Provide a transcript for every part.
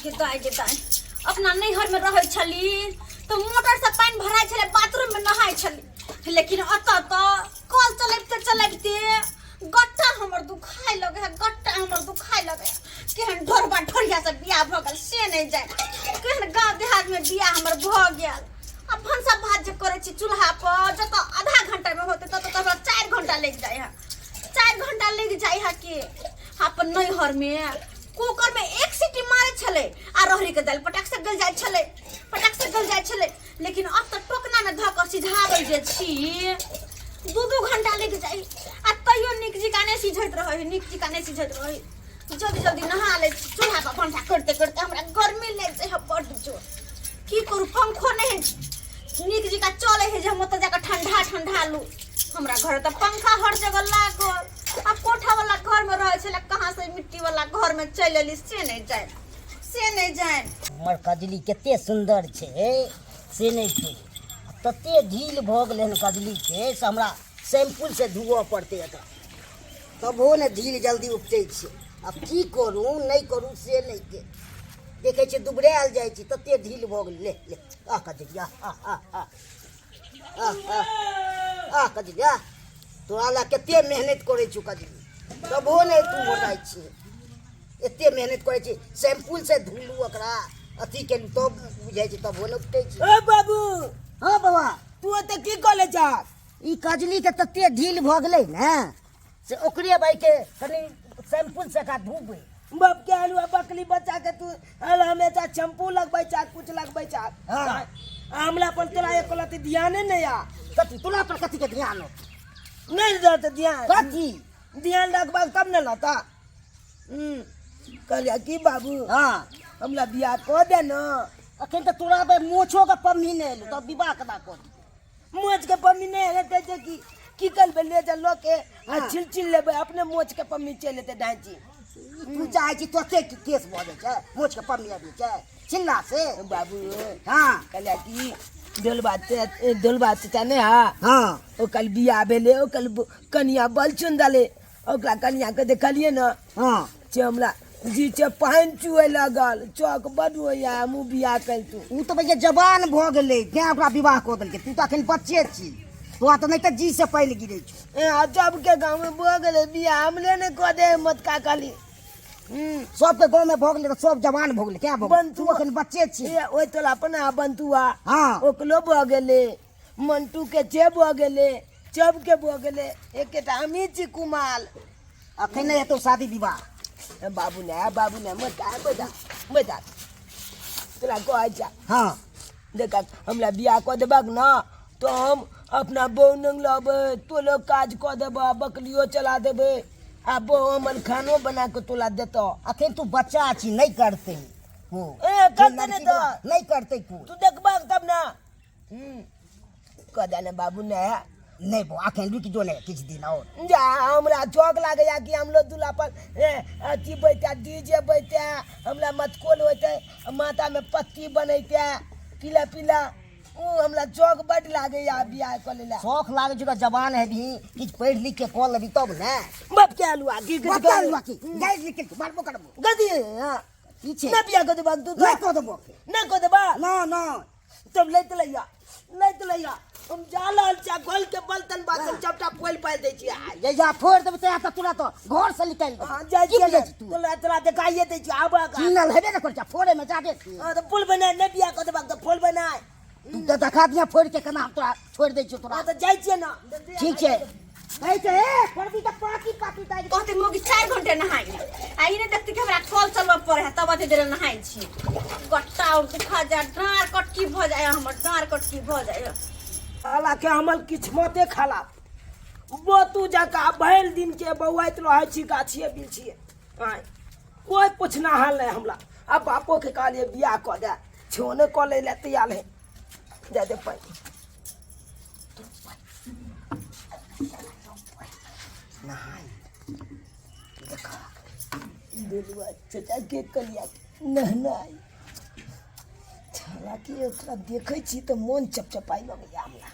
गिदाई अपना नैहर में रहे छली तो मोटर से पानी भराई छले बाथरूम में नहाय छली लेकिन अत तो कल चलते गट्टा हमर दुखाय लगे है गट्टा हमर दुखाय लगे केहन ढोरबा ढोरिया से बियाह भ गेल से नहीं जाय केहन गांव देहात में बियाह हमर भ गेल अब भंसा भात जे करे छी चूल्हा पर जत आधा घंटा में होते तत तो 4 घंटा लग जाय है 4 घंटा लग जाय है कि अपन नैहर में कुकर में एक सीटी मारे छले आ रहरी के दाल पटक से गल जाय छले लेकिन अब तो टोकना में धक सिझावल जे छी 2 घंटा लग जाय आ तैयो निक जी काने सिझत रहे जल्दी नहा ले चूल्हा पर भंसा करते हमरा गर्मी लग जाय है बड़ जोर की करू पंखो नहीं निक जी का चले है जे हम त जाकर ठंडा लू हमरा घर त पंखा हर जगह लागल अब कोठा वाला घर में रहे छले कहां से मिट्टी वाला घर में चल एली से नहीं जाए हमर कजली केते सुंदर छे से नहीं छे तते ढील भ गेलै कजली के से हमरा शैम्पूल से धुआ पड़ते एकरा तबो ने ढील जल्दी उपटे छे अब की करू नहीं करू से नहीं के देखे छे दुबराल जाय छी तते ढील भ गेलै ले आ कजली आ कजली तोरा ला केते मेहनत करे छु कजली तबो नहीं तू मोटाई छी एते मेहनत करे छी शैम्पूल से धुलू ओकरा अथी केलू तब बुझाई छी तबो नहीं उपटे छी ए बाबू हां बाबा तू त की कले जा ई कजली के तते ढील भ गेलै ने से ओकरे भाई के कनी शैम्पूल से का धुबे बाप के आलू बकली बच्चा के तू हमेशा शैम्पू लगबै चा कुछ लगबै चा हां हमला पर तोरा एक लती ध्यान नहीं आ कथी तोरा पर कथी के ध्यान हो नहीं रहत ध्यान कथी ध्यान रखबा तब न लता कहलिया की बाबू हां हमला बियाह क दे न अखन त तोरा बे मोछो के पम्मी नहीं एलो तब विवाह कदा कर मोच के पम्मी नहीं रहते जे की कल बे ले जा लो के छिल लेबे अपने मोच के पम्मी चल लेते ढांची तू चाहे छी तोते के केस भ जाय छै मोछ के पम्मी आबी छै चिल्ला से बाबू हां कहलिया की डोल बात चाने हां ओ कल बियाह भेले ओ कल कनिया बल चुन डाले ओकरा कनिया के देखलिए न हां जे हमरा जी चे पानी चुए लगल चौक बड होया मुँह बियाह कल तू ऊ त भैया जवान भ गेलै तें ओकरा विवाह क देलकै तू त अखन बच्चे छी तू त नहीं त जी से पहले गिरै छ जब के गाँव में भ गेले बियाह हमले ने क दे मत का काली सब के गांव में भ गेलै त सब जवान भ गेलै क्या भ गेलै तू अखन बच्चे छी ओइ तोला अपना बंतुआ हां ओकलो भ गेले मंटू के जे भ गेले जब के भ गेले एकेटा हमी छी कुमाल अखन नहीं हेतौ शादी विवाह बाबू ने मत बता तोरा कह जा हां देखा हमरा बियाह क देबक न तो हम अपना बहू नंग लबे तो लोग काज क देबा बकलियो चला देबे आ बहू हमन खानो बना के तोला देतो अखन तू बच्चा छी नहीं करते हो करते नहीं तो नहीं करते तू देखबा तब ना कह दे बाबू ने नहीं बो अखन रुक जो नहीं किछ दिन और जा हमरा चौक लागे या कि हम लोग दूल्हा पर अथी बैठा डीजे बैठा हमरा मटकोल होते माथा में पत्ती बनैते पीला ओ हमरा चौक बड लागे या बियाह क लेला शौक लागे जुगा जवान है भी किछ पढ़ लिख के कॉल लेबी तब ने बाप के आलू की गाइस लिख के मारबो करबो गदी हां पीछे ना बियाह क देबा तू नहीं क देबो ना क देबा ना तब लेत लैया हम जालाल चा गोल के बलतन बातन चपटा पोल पाल दे छी ये जा फोड़ देबे त तुरा तो घर से निकल हां जा तू तोला देखाइए दे छी आबा का किनल हेबे न कर जा फोड़े में जादे छी हां तो पुल बना ने बियाह क देबा तो पुल बनाए तू त देखा दिया फोड़ के केना हम तोरा छोड़ दे छी तोरा हां तो जाय छी ना ठीक है ऐसे फोड़बी त पाकी ताई कहते मोगी 4 घंटे नहाई आई ने देखते कि हमरा कल चलबा पर है तब अते देर नहाई छी गट्टा और दिखा जा डार कटकी भ जाय हमर डार कटकी भ जाय साला के हमल किस्मते खाला वो तू जाका भैल दिन के बौआइत रहे छी गाछिए बिछिए हां कोई पूछना हाल नहीं हमरा अब बापो के कहलिए बियाह क दे छोने क ले तैयार है दे दे पाई नहीं देखा दिलवा चचा के कलिया नहनाई हालांकि ओकरा देखे छी तो मन चपचपाई लगैया हमरा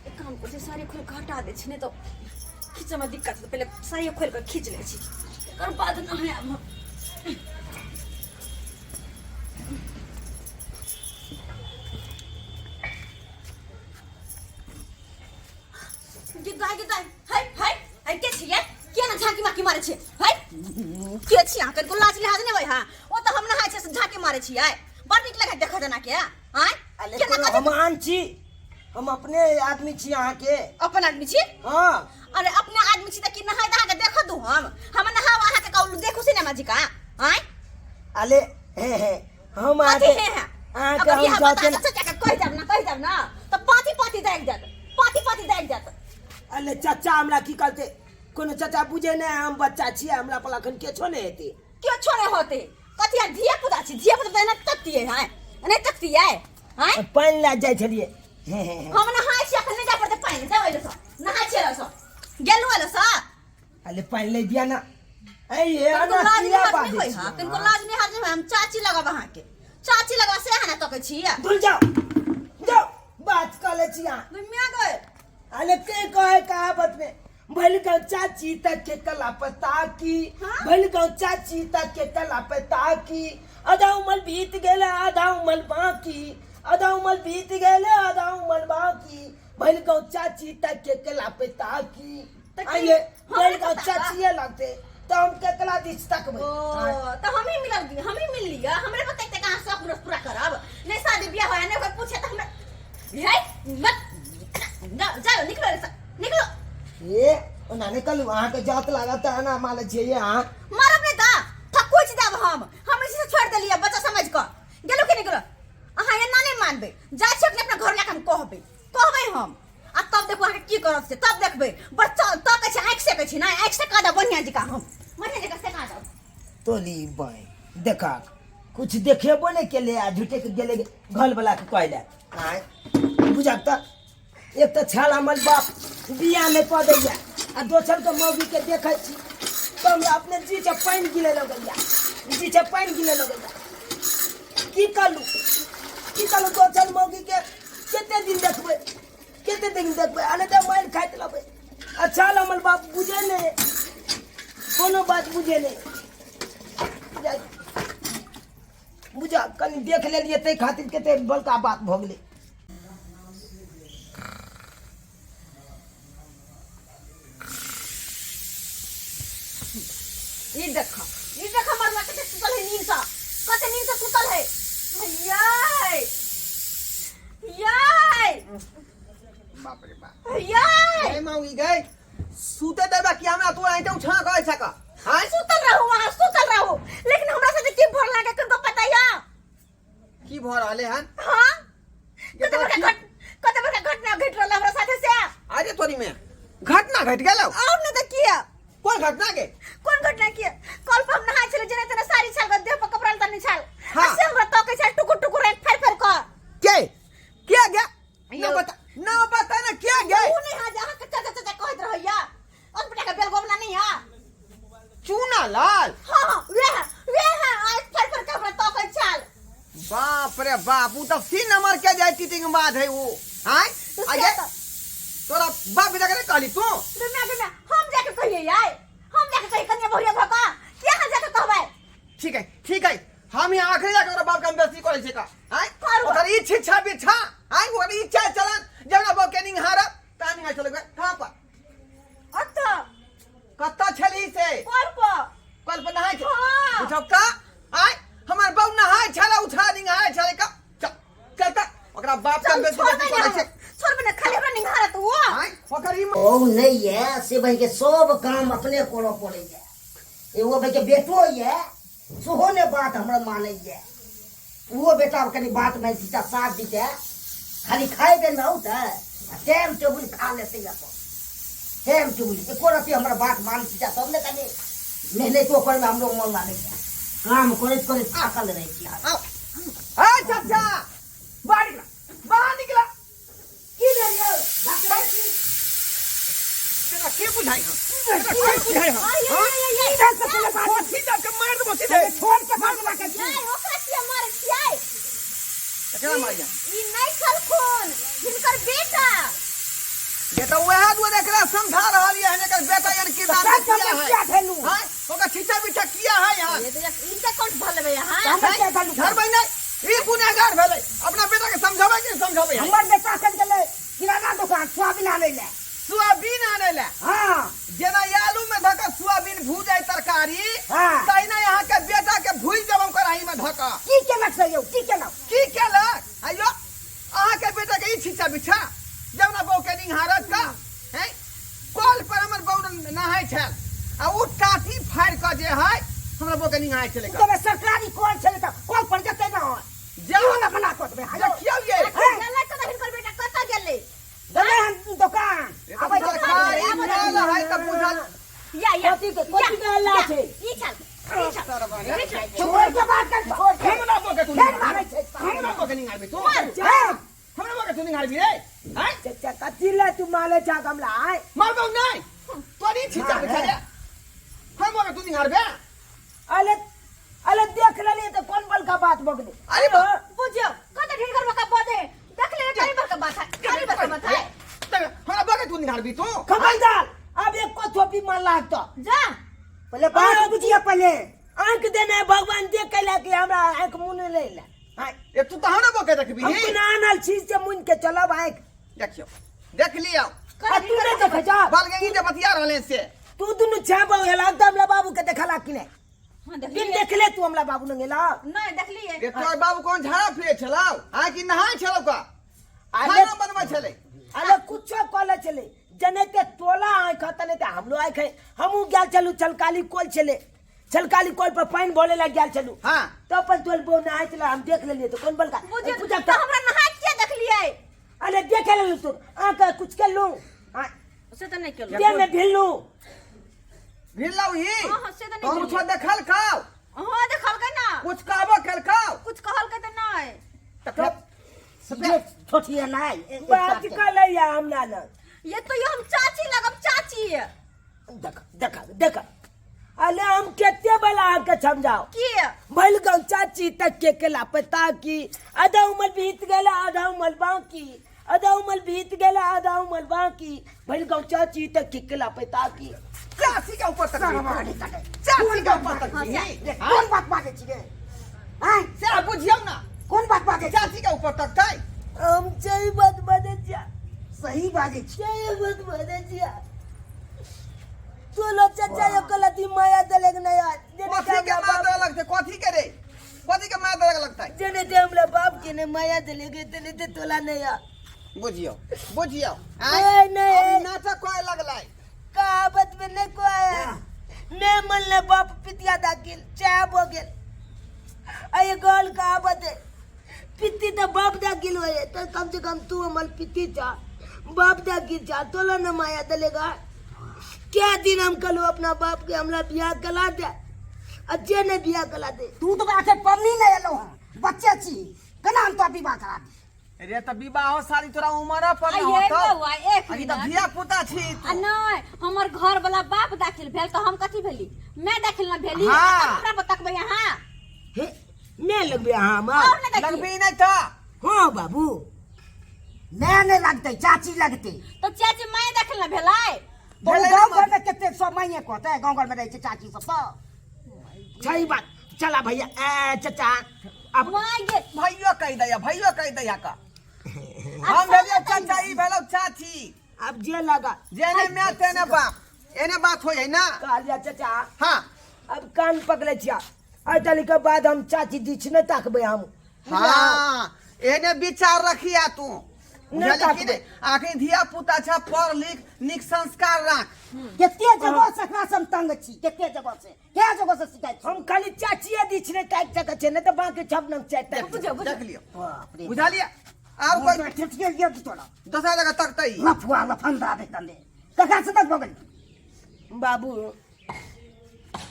एक काम कर साड़ी खोल के हटा दे छी, नहीं तो खींचे में दिक्कत है। पहले साड़ी खोल के खींच ले छी, एकर बाद ना है अब। गिदाई गिदाई हाय हाय हाय के छिए के ना झांकी माकी मारे छिए हाय के छिए अहाँ को लाज लिहाज नहीं होय हां ओ तो हम नहाय छै से झांकी मारे छिए बड़ नीक लगे देख देना के हाय अरे हम आन छी, हम अपने आदमी छी अहाँ के। अपन आदमी छी? हां अरे अपने आदमी छी त कि नहाय दहा के देख दू हम नहाव अहाँ के कहू देखू सिनेमा जी का हाय अले हे हम आते आते हैं अहाँ अब के हम यहां जाते बता सच्चा कह जाब ना तो पाती पाती देख जात पाती देख जात। अले चाचा हमरा की कहते कोनो चाचा बुझे नहीं हम बच्चा छी हमरा पला खन के छोने हेते क्यों छोड़े होते कथिया धिया पुता छी धिया पुता ना तकती है नहीं तकती है हाय पानी ला जाय छलिए हम नहाय छी अखन नहीं जा पड़ते पानी जावे लो नहाय छी लो गेलो वाला सा अले पानी ले दिया ना ए ये किनको अना लाज किया नहीं बात होई हां किनको लाज नहीं हाज नहीं हम चाची लगा वहां के चाची लगा से हना तक छी धुल जाओ बात कर ले छी यहाँ। दुनिया गए अले के कहे कहावत में भल गाँव चाची तक के कला पता की हाँ? भल गाँव चाची तक के कला पता की आधा उमर बीत गेले आधा उमर बाकी आधा उमर बीत गेले आधा उमर बाकी भल गाँव चाची तक के कला पता की आइए भल गाँव चाची ये लगते तो हम के कला दिस तक ओ तो हम ही मिल लिया हमरे को तक कहां सब पूरा करब नहीं शादी ब्याह होया नहीं कोई पूछे तो हमरा हे मत जाओ निकलो ये उन्होंने कल वहां के जात लगाता है ना मान लीजिए यहाँ मारब नहीं दा ठकुच देब हम इसी से छोड़ देलिए बच्चा समझ कर गेलो कि निकलो अहाँ ये ना नहीं मानबे जाय छी अपने घर लेके हम कहबे हम आ तब देखो अहाँ की करब से तब देखबे बच्चा तब कह छै आंख से कह छी ना आंख से का दा बढ़िया जी का हम बढ़िया जगह से का दा तोली बाई देखा कुछ देखेबो नहीं के ले आ झूठे के गेले घर वाला के कहले आय बुझाता एक तो छाल हमर बाप बिया में कह दैया आ दोसर के मौगी के देखै छी तो हमरा अपने जी से पानी गिले लगैया जी से पानी गिले लगैया की कलू दोसर मौगी के केते दिन देखबै अने तो मार खाइत लबे अच्छा हमर बाप बुझे नहीं कोनो बात बुझे नहीं बुझा कनी देख लेलिए ते खातिर केते बड़का बात भ गेलै ये देखा मरना कते सुतल है नींद से सुतल है याय बाप रे बाप याय ए मौगी गई सूते देबा कि हमरा तोरा ऐते उठा कह सका हां सुतल रहू लेकिन हमरा से की भर लागे किनको पता या की भ रहले हन हां कते बड़का घटना घट रहल हमरा साथे से अरे तोरी में घटना घट गेलो और न त किया कौन घटना के कौन घटना किया कल पर हम नहाय छले जने तने सारी छाल देह पर कपड़ा तने छाल हाँ। से हमरा तो के छाल टुकुर टुकुर एक फेर कर के क्या गया ना बता ना क्या गया तू नहीं हा जहां के चाचा कहत रहैया और बेटा का बेल गोबला नहीं हा चूना लाल हां वे है आज फेर कपड़ा तो के छाल बाप रे बाप वो तो 3 नंबर के जाय टीटिंग बाद है वो हां आगे तोरा बाप बेटा के कहली तू दुनिया हम जाके कहिए यार हम जाके कहिए कन्या बहुरिया भका क्या हम जाके कहबै ठीक है हम यहाँ आखिरी जाके ओकरा बाप का बेइज्जती करे छै का हां करू। ओकर ई शिक्षा बिच्छा हां ओकर इच्छा चलन जब बाप के निंग हारा तानी है चले गए कहां पर अत्ता कत्ता छली से कल पर नहाय हाँ। उठब का हां हमर बाप नहाय छला उठा निंग हाय छले का चल ओकरा बाप का बेइज्जती करे छै छोड़ बने खाली हमरा निंघारा तो वो हां ओकर ई ओ नहीं है से भाई के सब काम अपने करो पड़े है एगो भाई के बेटो है सोहो ने बात हमरा माने है वो बेटा कनी बात में सीधा साथ दीते खाली खाए के ना होता टाइम टेबल खा लेते हैं टाइम टेबल एको रति हमरा बात मान सीधा सब ने कनी मेहनत ऊपर में हम लोग मन लागे काम करे थाकल रही थी आओ ए चाचा बाहर निकला की रे यार तेरा के बुझाई हम तेरा के बुझाई हम ये सीधा के मार दो सीधा छोड़ के मार दो ओकर बेटा यानी क्या किडनैप किया क्या है खेलू हां ओकर छिटा बिछा किया है यार ये तो इनका कौन भलबे यहाँ हम क्या खेलू घर महीने ई गुनहगार भेलै अपना बेटा के समझाबै कि समझाबै हमर बेटा कन गेलै किराना दुकान सोयाबीन आनै ले सोयाबीन आने ले हां जेना ये आलू में धक सोयाबीन भूजाई तरकारी हाँ। तहिना यहाँ के बेटा के भूज देब हम कढ़ाई में धक की केलक से यौ की केलक की केलक आइयो अहाँ के बेटा के ई छिचा बिछा जब ना बहू के निहारत का हैं कल पर हमर बहू नहाय छल आ उ टाटी फाड़ के जे है हमरा बहू के निहाय चले का तबे सरकारी कॉल छले त कॉल पर जते न हो जाओ ना बना को तबे हायो देखियो ये गेलै तो हिनकर बेटा कतऽ गेलै गले हम दुकान अब सरकारी माल है त बुझल या कथी के अल्लाह छै ई चल छोड़ के बात कर छोड़ के हमरा बहू के तू फेर मारै छै हमरा बहू के निहारबी तू जा हमरा बहू के तू निहारबी रे हैं चचा कथी ले तू माले जा कमला आय मारबो नहीं तोरी छिचा बिछा दे हम बहू के तू निहारबे अले अले देख लेली त कौन बल का बात बगले अरे बुझियो कतऽ ढिनकर बका बदे देख ले करी बका बात है करी बका बात है हमरा बहू के तू निहारबी तू खबरदार अब एक को थोपी मान लाग तो जा पहले बात बुझिए पहले आंख देने भगवान देख के कि हमरा आंख मुन ले ले हां ये तू तो हमरा बहू के देखबी हम बिना आनल चीज से मुन के चलब आंख देखियो देख लियो आ तू नहीं देख जा बालगंगी जे बतिया रहले से तू दुनु छाबो हेला त हमरा बाबू के देखला कि नहीं हां देख दिन देख ले तू हमरा बाबू न गेला नहीं देख लिए ये तोर बाबू कौन झाड़ा फिरे छलाव आ कि नहाय छलाव का अरे खाना बनवा छले अरे कुछ कॉले चले जने के तोला आंख तने ते हमलो आंख है हमू गेल चलू चलकाली कोल चले चलकाली कोल पर पानी बोले लग गेल चलू हां तो अपन तोल बो ना चला हम देख लेलिए तो कौन बल का बुझियो पूजा तो हमरा नहा के देख लिए अरे देख ले तू आंख कुछ कर लूं उसे तो नहीं केलो दे में भिल्लू भिलाव ही हां से तो तो नहीं मुछ देखल खाओ हां देखल के ना कुछ कहबो खेल खाओ कुछ कहल के तो नहीं तो सब छोटी नहीं बात कर ले या हम ना ना ये तो ये हम चाची लगम चाची देख देख देख अले हम केते बला के समझाओ की भइल गाँव चाची तक के केला पता की आधा उमर बीत गेला आधा उमर बाकी आधा उमर बीत गेला आधा उमर बाकी भइल गाँव चाची तक के केला पता की चाची के ऊपर तक चाची के ऊपर तक कौन बात बाजे छी रे हां से बुझियो ना कौन बात बाजे चाची के ऊपर तक थाई हम सही बात बाजे छी सही बाजे छी सही बात बाजे छी तो लो चाचा यो कलती माया दलेग नया कथी के मार अलग से कथी के रे कथी के मार अलग लगता है जने ते हमरा बाप के ने माया दलेगे तने ते तोला नया बुझियो बुझियो नहीं नहीं नाटक कोई लगलाई कहावत में नहीं को आया मैं मन ले बाप पितिया दाखिल चाय बोगेल अये गल कहावत है पिति तो बाप दाखिल होए तो कम से कम तू हमल पिति चा बाप दाखिल चा तोला न माया दलेगा क्या दिन हम कलो अपना बाप के हमला बियाह कला दे अच्छे ने बियाह कला दे तू तो आके पढ़नी नहीं लो बच्चे छी कना हम तो विवाह करा दी रे त विवाह सारी तोरा उमर पर न ये होतो बउआ एक अभी त मिनट धिया पुता छी आ नहीं हमर घर वाला बाप दाखिल भेल तो हम कथी भेली मैं दाखिल ना भेली हाँ। हमरा बतकबे यहाँ हे मैं लगबे हां मां और ना देखी लगबी नहीं था हाँ बाबू मैं नहीं लगते चाची लगते तो चाची मैं दाखिल ना भेलाई तो भेलै गांव ना घर में कितने सौ महीने को होता है गांव घर में रही चाची सब तो सही बात चला भैया ए चाचा अब वहाँ गे भैयो कह दया का हम भेलियो चाचा ई भेलो चाची अब जे लगा जेने मैं तेने बाप एने बात हो जाई ना कहलिया चाचा हां अब कान पकड़े छिया अटली के बाद हम चाची दीछ न ताकबे हम हां एने विचार रखिया तू नहीं बुझली कि आखिर धिया पुता छा पढ़ लिख निक संस्कार राख कितने जगह से हम तंग छी कितने जगह से क्या जगह से शिकायत हम खाली चाचिए दीछ न काट सके छे न तो बाकी छप न चाहते बुझो बुझो देख लियो बाप रे बुझा लिया और कोई ठिठके गया कि तोड़ा दूसरा जगह तकतई लफुआ लफंदा दे तंदे कका से तक बगल बाबू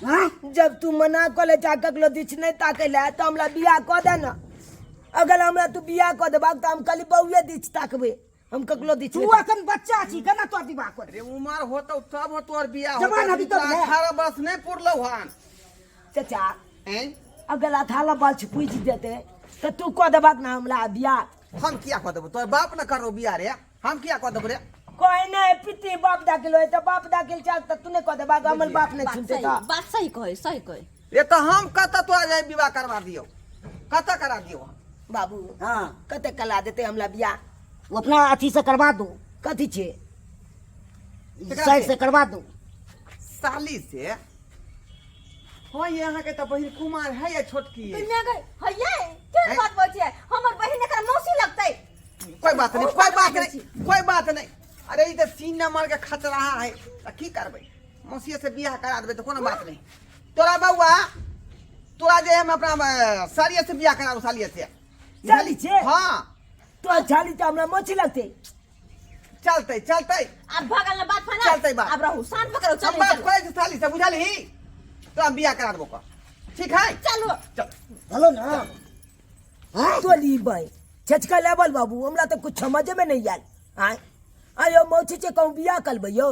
हां जब तू मना कोले जाकलो दीछ नहीं ताकेला तो हमरा बियाह क दे ना अगर हमरा तू बियाह क देबा त हम खाली बउए दीछ ताकबे हम ककलो दीछ तू अखन बच्चा छी केना तो विवाह कर अरे उमर होतो तब हो तोर बियाह जवान अभी तक है। 18 वर्ष नहीं पुरलो हन चाचा हैं अगर अठाला बाल छुपी देते तो तू क देबा ना हमरा बियाह हम किया कर देबो तोर बाप न करो बियाह रे हम किया कर देबो रे कोई नहीं पिती बाप दाखिल हो तो बाप दाखिल चाह तो तूने कह दे बाग हमर बाप ने सुनते था बात सही कहे सही कहे। ये तो हम कत तो आ जाए विवाह करवा दियो, कत करा दियो हम। बाबू हाँ कते कला देते हमला बियाह वो अपना अथी से करवा दो, कथी छे साइड से करवा दो। साली से हो यहाँ के तो बहिन कुमार है या छोटकी है? दुनिया गई हइये क्या बात बचे हमर बहिन एकरा मौसी लगतै। कोई बात नहीं, कोई बात नहीं, कोई बात नहीं। अरे ये तो सीन नंबर के खत रहा है तो की करबे, मौसी से बियाह करा देबे तो कोनो बात नहीं। तोरा बउआ तोरा जे हम अपना सालिया से बियाह करा दो, सालिया से। साली से? हाँ तो झाली तो हमरा मोची लगते चलते चलते अब भगल ना बात फना चलते बात। अब रहू शांत पकड़ो हम चल बात चलो करे साली से बुझली तो हम बियाह करा देबो का, ठीक है? चलो चल हेलो ना हाँ तो ली भाई छचका लेवल बाबू हमरा तो कुछ समझ में नहीं आयल। आयो मौची से कहूँ बियाह कर भैयो।